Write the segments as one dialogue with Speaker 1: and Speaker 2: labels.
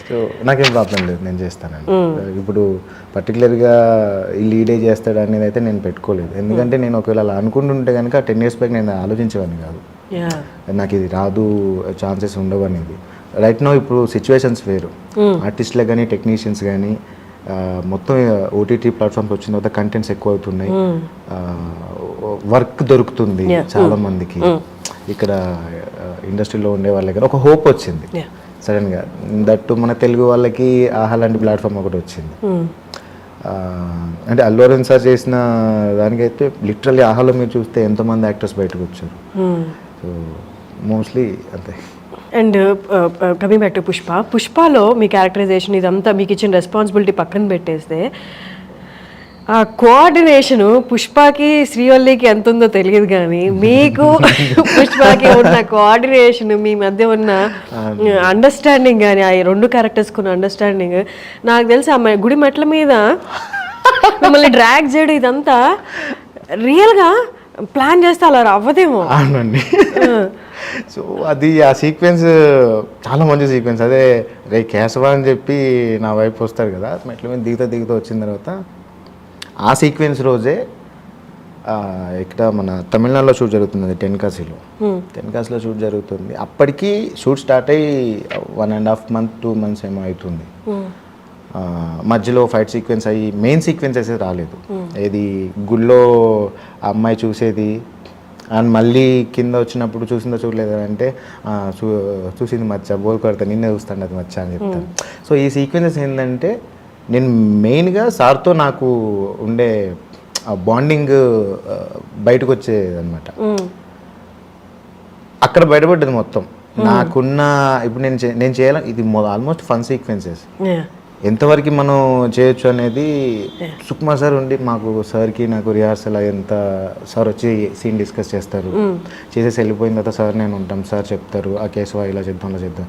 Speaker 1: So నాకేం problem లేదు, నేను చేస్తానండి. ఇప్పుడు పర్టికులర్గా ఈ లీడే చేస్తాడు అనేది అయితే నేను పెట్టుకోలేదు. ఎందుకంటే నేను ఒకవేళ అలా అనుకుంటుంటే కనుక 10 years బ్యాక్ నేను ఆలోచించేవాడిని కాదు, నాకు ఇది రాదు, ఛాన్సెస్ ఉండవు అనేది. రైట్ నో ఇప్పుడు సిచ్యువేషన్స్ వేరు. ఆర్టిస్ట్లకు కానీ టెక్నీషియన్స్ కానీ మొత్తం ఓటీటీ ప్లాట్ఫామ్స్ వచ్చిన తర్వాత కంటెంట్స్ ఎక్కువ అవుతున్నాయి, వర్క్ దొరుకుతుంది చాలా మందికి. ఇక్కడ ఇండస్ట్రీలో ఉండే వాళ్ళ దగ్గర ఒక హోప్ వచ్చింది సడన్గా. దట్టు మన తెలుగు వాళ్ళకి ఆహా లాంటి ప్లాట్ఫామ్ ఒకటి వచ్చింది. అంటే అల్లు అరవింద్ సార్ చేసిన దానికైతే లిటరల్లీ ఆహాలో మీరు చూస్తే ఎంతోమంది యాక్టర్స్ బయటకు వచ్చారు. సో మోస్ట్లీ అంతే.
Speaker 2: అండ్ కమింగ్ బ్యాక్ టు పుష్పలో మీ క్యారెక్టరైజేషన్ ఇదంతా మీకు ఇచ్చిన రెస్పాన్సిబిలిటీ పక్కన పెట్టేస్తే, ఆ కోఆర్డినేషను పుష్పకి శ్రీవల్లికి ఎంత ఉందో తెలియదు కానీ మీకు పుష్పకి ఉన్న కోఆర్డినేషన్, మీ మధ్య ఉన్న అండర్స్టాండింగ్ కానీ, ఆ 2 క్యారెక్టర్స్కి ఉన్న అండర్స్టాండింగ్, నాకు తెలిసి ఆ గుడి మెట్ల మీద మిమ్మల్ని డ్రాగ్ చేయడం ఇదంతా రియల్గా ప్లాన్ చేస్తే అలా అవ్వదేమో.
Speaker 1: అవునండి. సో అది ఆ సీక్వెన్స్ చాలా మంచి సీక్వెన్స్. అదే రే కేశవ అని చెప్పి నా వైపు వస్తాడు కదా, మెట్ల మీద దిగుతూ వచ్చిన తర్వాత ఆ సీక్వెన్స్ రోజే ఇక్కడ మన తమిళనాడులో షూట్ జరుగుతుంది, టెన్కాసీలో. టెన్కాసీలో షూట్ జరుగుతుంది. అప్పటికి షూట్ స్టార్ట్ అయ్యి 1.5 months 2 months ఏమో అవుతుంది. మధ్యలో ఫైట్ సీక్వెన్స్ అయ్యి మెయిన్ సీక్వెన్సెస్ రాలేదు. ఏది గుళ్ళో ఆ అమ్మాయి చూసేది అండ్ మళ్ళీ కింద వచ్చినప్పుడు చూసిందో చూడలేదా అంటే చూసింది మచ్చ, బోల్ కొడతా నిన్నే చూస్తాను అది మచ్చ అని చెప్తాను. సో ఈ సీక్వెన్సెస్ ఏంటంటే నేను మెయిన్గా సార్తో నాకు ఉండే బాండింగ్ బయటకు వచ్చేది అనమాట. అక్కడ బయటపడ్డది మొత్తం నాకున్న. ఇప్పుడు నేను చేయాలి ఇది ఆల్మోస్ట్ ఫన్ సీక్వెన్సెస్, ఎంతవరకు మనం చేయొచ్చు అనేది సుకుమార్ సార్ ఉండి మాకు సార్కి నాకు రిహార్సల్ అయ్యేంత, సార్ వచ్చి సీన్ డిస్కస్ చేస్తారు, చేసేసి వెళ్ళిపోయిన తర్వాత సార్ నేను ఉంటాం, సార్ చెప్తారు ఆ కేశవ ఇలా చేద్దాం అలా చేద్దాం.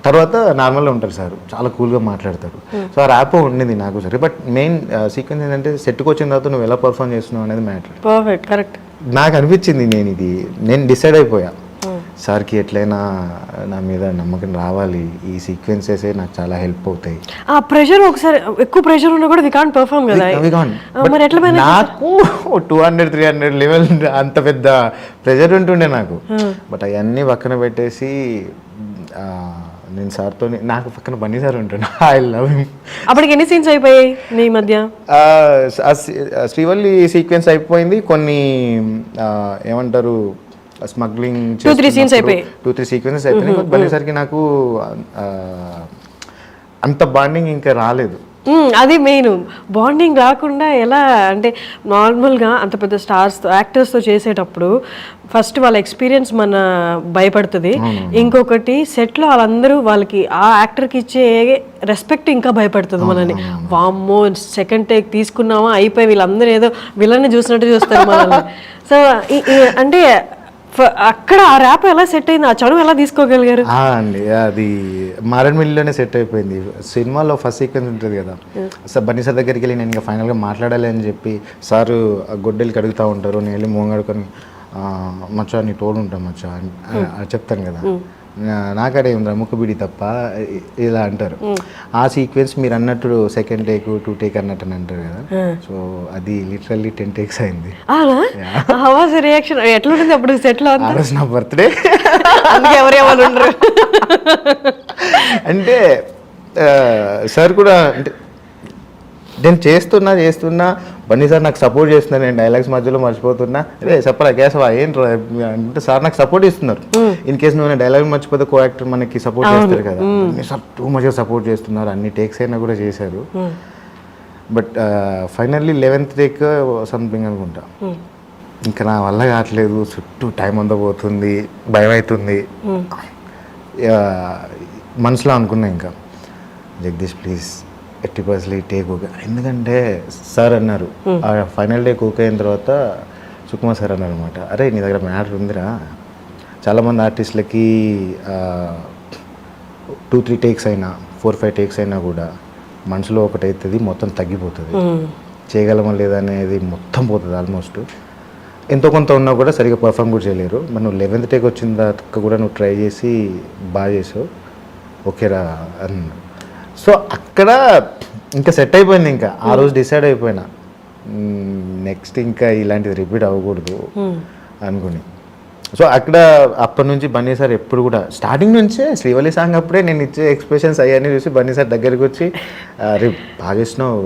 Speaker 1: తర్వాత నార్మల్గా ఉంటారు సార్, చాలా కూల్గా మాట్లాడతారు. సో ఆ ర్యాప్ ఉండింది నాకు సరే. బట్ మెయిన్ సీక్వెన్స్ ఏంటంటే సెట్కి వచ్చిన తర్వాత నువ్వు ఎలా పర్ఫామ్ చేస్తున్నావు అనేది మ్యాటర్.
Speaker 2: Perfect, correct.
Speaker 1: నాకు అనిపించింది నేను డిసైడ్ అయిపోయా, సార్కి ఎట్లయినా నా మీద నమ్మకం రావాలి, ఈ సీక్వెన్సెస్ నాకు చాలా హెల్ప్ అవుతాయి.
Speaker 2: ఆ ప్రెషర్ ఒకసారి ఎక్కువ ప్రెషర్ ఉన్నా కూడా వి కాంట్ పర్ఫామ్ కదా. మరి ఎట్లా మేనేజ్?
Speaker 1: నాకు 200-300 లెవెల్ అంత పెద్ద ప్రెషర్ ఉంటుండే నాకు. బట్ అవన్నీ పక్కన పెట్టేసి నేను సార్తో, నాకు పక్కన బన్నీ సార్ ఉంటుండే, ఐ లవ్ హిమ్.
Speaker 2: అప్పటికి ఎన్ని సీన్స్ అయిపోయాయి మీ మధ్య?
Speaker 1: శ్రీవల్లి సీక్వెన్స్ అయిపోయింది, కొన్ని ఏమంటారు స్మగ్లింగ్
Speaker 2: 2-3 సీన్స్ అయిపోయాయి,
Speaker 1: 2-3 సీక్వెన్సెస్ అయిపోయినాయి. బల్లిసరికి నాకు అంత బాండింగ్ ఇంకా రాలేదు.
Speaker 2: అది మెయిన్ బాండింగ్ రాకుండా ఎలా అంటే, నార్మల్గా అంత పెద్ద స్టార్స్తో యాక్టర్స్తో చేసేటప్పుడు ఫస్ట్ వాళ్ళ ఎక్స్పీరియన్స్ మన భయపడుతుంది, ఇంకొకటి సెట్లో వాళ్ళందరూ వాళ్ళకి ఆ యాక్టర్కి ఇచ్చే రెస్పెక్ట్ ఇంకా భయపడుతుంది మనల్ని. వామ్మో సెకండ్ టేక్ తీసుకున్నామా అయిపోయి వీళ్ళందరూ ఏదో విలన్ని చూసినట్టు చూస్తారు మనల్ని. సో అంటే అక్కడ ఆ ర్యాప్ ఎలా సెట్ అయింది, ఆ చదువు ఎలా తీసుకోగలిగారు?
Speaker 1: అండి అది మారేడుమిల్లిలోనే సెట్ అయిపోయింది. సినిమాలో ఫస్ట్ సీక్వెన్స్ ఉంటుంది కదా, సార్ బన్నీ సార్ దగ్గరికి వెళ్ళి నేను ఇంకా ఫైనల్గా మాట్లాడాలి అని చెప్పి సారు గొడ్డలికి అడుగుతూ ఉంటారు, నేను వెళ్ళి మోంగడుకొని మచ్చా నీ తోడు ఉంటాం మచ్చా చెప్తాను కదా, నాకడే ఉందా ముక్కుబిడి తప్ప ఇలా అంటారు. ఆ సీక్వెన్స్ మీరు అన్నట్టు సెకండ్ టేక్ 2 టేక్ అన్నట్టు అని అంటారు కదా. సో అది లిటరల్లీ 10 takes అయింది.
Speaker 2: రియాక్షన్ ఎట్లుంటుంది అప్పుడు సెట్లో?
Speaker 1: నా బర్త్డే
Speaker 2: ఎవరేమని ఉండరు
Speaker 1: అంటే సార్ కూడా అంటే నేను చేస్తున్నా బన్నీ సార్ నాకు సపోర్ట్ చేస్తున్నారు, నేను డైలాగ్స్ మధ్యలో మర్చిపోతున్నా, అదే చెప్పరా కేశవ ఏంటి అంటే సార్ నాకు సపోర్ట్ ఇస్తున్నారు. ఇన్ కేసు నువ్వు డైలాగ్ మర్చిపోతే కో యాక్టర్ మనకి సపోర్ట్ చేస్తారు కదా, సార్ టూ మచ్గా సపోర్ట్ చేస్తున్నారు, అన్ని టేక్స్ అయినా కూడా చేశారు. But finally 11th take something అనుకుంటా, ఇంకా నా వల్ల కావట్లేదు, చుట్టూ టైం అంతా పోతుంది, భయం అవుతుంది. మనసులో అనుకున్నా ఇంకా జగదీష్ ప్లీజ్ 80% టేక్ ఓకే. ఎందుకంటే సార్ అన్నారు ఫైనల్ డే ఓకే అయిన తర్వాత సుకుమార్ సార్ అన్నారు అనమాట, అరే నీ దగ్గర మ్యాటర్ ఉందిరా, చాలామంది ఆర్టిస్టులకి 2-3 takes అయినా 4-5 takes అయినా కూడా మనసులో ఒకటైతుంది, మొత్తం తగ్గిపోతుంది, చేయగలమా లేదా అనేది మొత్తం పోతుంది ఆల్మోస్ట్. ఎంతో కొంత ఉన్నా కూడా సరిగ్గా పర్ఫామ్ కూడా చేయలేరు. మరి నువ్వు 11th టేక్ వచ్చిన దాకా కూడా నువ్వు ట్రై చేసి బాగా చేసావు, ఓకేరా అన్న. సో అక్కడ ఇంకా సెట్ అయిపోయింది. ఇంకా ఆ రోజు డిసైడ్ అయిపోయినా నెక్స్ట్ ఇంకా ఇలాంటిది రిపీట్ అవ్వకూడదు అనుకుని. సో అక్కడ అప్పటి నుంచి బన్నీ సార్ ఎప్పుడు కూడా స్టార్టింగ్ నుంచే శ్రీవల్లి సాంగ్ అప్పుడే నేను ఇచ్చే ఎక్స్ప్రెషన్స్ అవన్నీ చూసి బన్నీ సార్ దగ్గరికి వచ్చి రే బాగా చేసినావు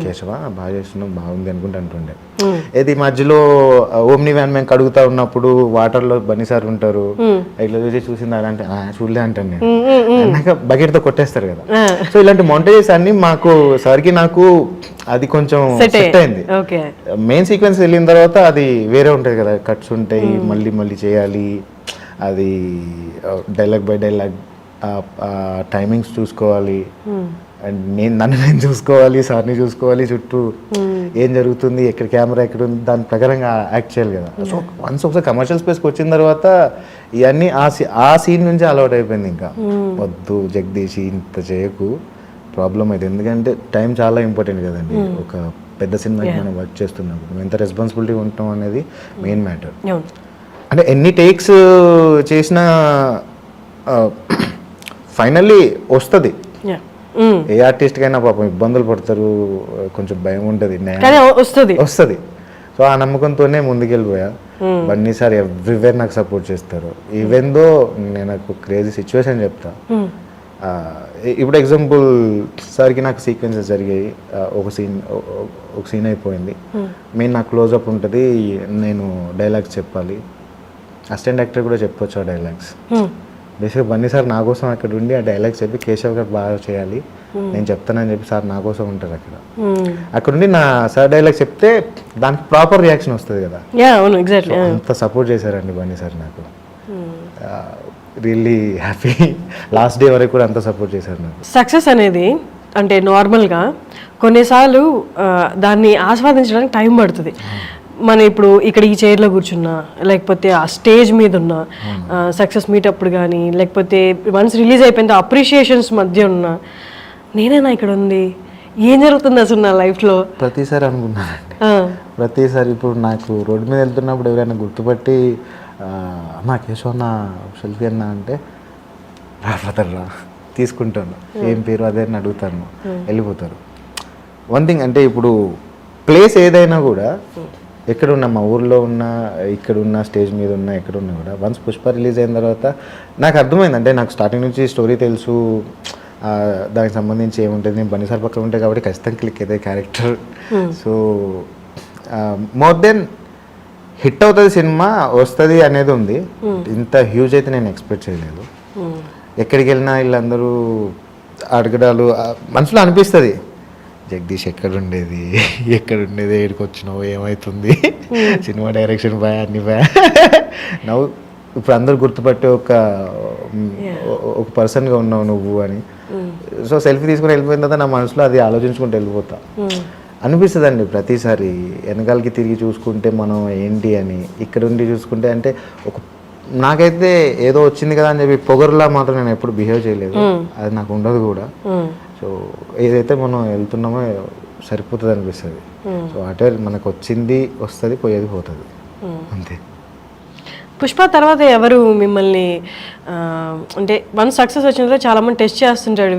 Speaker 1: కేశవ, బాగా చేసినావు, బాగుంది అనుకుంటూ అంటుండే. ఏది మధ్యలో ఓమ్ని వ్యాన్ మేము కడుగుతా ఉన్నప్పుడు వాటర్లో బన్నీ సార్ ఉంటారు, ఇట్లా చూసి చూసింది అంటే చూడలే అంటాను నేను, అన్నాక బకెట్తో కొట్టేస్తారు కదా. సో ఇలాంటి మౌంటేజెస్ అన్ని మాకు సార్కి నాకు అది కొంచెం సెట్ అయింది. మెయిన్ సీక్వెన్స్ వెళ్ళిన తర్వాత అది వేరే ఉంటుంది కదా, కట్స్ ఉంటాయి, మళ్ళీ మళ్ళీ చేయాలి, అది డైలాగ్ బై డైలాగ్ టైమింగ్స్ చూసుకోవాలి, అండ్ నేను చూసుకోవాలి, సార్ని చూసుకోవాలి, చుట్టూ ఏం జరుగుతుంది, ఎక్కడ కెమెరా ఎక్కడ ఉంది, దాని ప్రకారంగా యాక్ట్ చేయాలి కదా. సో వన్స్ ఒకసారి కమర్షియల్ స్పేస్కి వచ్చిన తర్వాత ఇవన్నీ ఆ సీన్ నుంచి అలవాటు అయిపోయింది. ఇంకా వద్దు జగదీష్ ఇంత చేయకు, ప్రాబ్లం అయితే, ఎందుకంటే టైం చాలా ఇంపార్టెంట్ కదండి. ఒక పెద్ద సినిమాకి మనం వర్క్ చేస్తున్నప్పుడు ఎంత రెస్పాన్సిబిలిటీ ఉంటాం అనేది మెయిన్ మ్యాటర్. అంటే ఎన్ని టేక్స్ చేసినా ఫైనల్లీ వస్తుంది. ఏ ఆర్టిస్ట్కైనా పాపం ఇబ్బందులు పడతారు, కొంచెం భయం ఉంటుంది, వస్తుంది. సో ఆ నమ్మకంతోనే ముందుకెళ్ళిపోయా. బన్నీ సార్ ఎవ్రీవేర్ నాకు సపోర్ట్ చేస్తారు. ఈవెన్ దో నేను నాకు క్రేజీ సిచ్యువేషన్ చెప్తా. ఇప్పుడు ఎగ్జాంపుల్ సార్కి నాకు సీక్వెన్సెస్ జరిగాయి, ఒక సీన్ అయిపోయింది, మెయిన్ నాకు క్లోజ్అప్ ఉంటుంది, నేను డైలాగ్స్ చెప్పాలి, అసిస్టెంట్ యాక్టర్ కూడా చెప్పొచ్చు ఆ డైలాగ్స్. బేసిక్గా బన్నీ సార్ నా కోసం అక్కడ ఉండి ఆ డైలాగ్స్ చెప్పి కేశవ్ గారు బాగా చేయాలి, నేను చెప్తానని చెప్పి సార్ నా కోసం ఉంటారు అక్కడ ఉండి నా సార్ డైలాగ్ చెప్తే దానికి ప్రాపర్ రియాక్షన్ వస్తుంది కదా. అంత సపోర్ట్ చేశారండి బన్నీ సార్ నాకు, రియల్లీ హ్యాపీ. లాస్ట్ డే వరకు కూడా అంత సపోర్ట్ చేశారు నాకు.
Speaker 2: సక్సెస్ అనేది అంటే నార్మల్గా కొన్నిసార్లు దాన్ని ఆస్వాదించడానికి టైం పడుతుంది. మనం ఇప్పుడు ఇక్కడ ఈ చైర్లో కూర్చున్నా, లేకపోతే ఆ స్టేజ్ మీద ఉన్న సక్సెస్ మీట్ అప్పుడు కానీ, లేకపోతే వన్స్ రిలీజ్ అయిపోయిన అప్రిషియేషన్స్ మధ్య ఉన్నా, నేనేనా ఇక్కడ ఉంది, ఏం జరుగుతుంది అసలు నా లైఫ్లో
Speaker 1: ప్రతిసారి అనుకున్నానండి. ప్రతిసారి ఇప్పుడు నాకు రోడ్డు మీద వెళ్తున్నప్పుడు ఎవరైనా గుర్తుపట్టి అమ్మా కేశవ్ అన్న సెల్ఫీ అన్నా అంటే రాబోతారా తీసుకుంటాను, ఏం పేరు అదే అని అడుగుతాను, వెళ్ళిపోతారు. వన్ థింగ్ అంటే ఇప్పుడు ప్లేస్ ఏదైనా కూడా, ఎక్కడున్నా మా ఊర్లో ఉన్నా, ఇక్కడున్నా, స్టేజ్ మీద ఉన్నా, ఎక్కడున్నా కూడా వన్స్ పుష్ప రిలీజ్ అయిన తర్వాత నాకు అర్థమైంది. అంటే నాకు స్టార్టింగ్ నుంచి స్టోరీ తెలుసు, దానికి సంబంధించి ఏముంటుంది, నేను బన్నీ సార్ పక్కన ఉంటాయి కాబట్టి ఖచ్చితంగా క్లిక్ అవుతాయి character. So more than hit అవుతుంది సినిమా, వస్తుంది అనేది ఉంది. ఇంత హ్యూజ్ అయితే నేను ఎక్స్పెక్ట్ చేయలేదు. ఎక్కడికి వెళ్ళినా వీళ్ళందరూ అడగడాలు మనసులో అనిపిస్తుంది, జగదీష్ ఎక్కడుండేది ఎక్కడికి వచ్చినావు, ఏమవుతుంది, సినిమా డైరెక్షన్ బాయ్ అన్ని బాయ్ నవ్వు, ఇప్పుడు అందరు గుర్తుపట్టే ఒక పర్సన్గా ఉన్నావు నువ్వు అని. సో సెల్ఫీ తీసుకుని వెళ్ళిపోయిన తర్వాత నా మనసులో అది ఆలోచించుకుంటూ వెళ్ళిపోతా అనిపిస్తుంది అండి. ప్రతిసారి వెనకాలకి తిరిగి చూసుకుంటే మనం ఏంటి అని, ఇక్కడ ఉండి చూసుకుంటే అంటే ఒక నాకైతే ఏదో వచ్చింది కదా అని చెప్పి పొగరులా మాత్రం నేను ఎప్పుడు బిహేవ్ చేయలేదు, అది నాకు ఉండదు కూడా. సో ఏదైతే మనం వెళ్తున్నామో సరిపోతుంది అనిపిస్తుంది. సో అటే మనకు వచ్చింది వస్తుంది, పోయేది పోతుంది, అంతే.
Speaker 2: పుష్ప తర్వాత ఎవరు మిమ్మల్ని అంటే వన్ సక్సెస్ వచ్చిన తర్వాత చాలా మంది టెస్ట్ చేస్తుంటాడు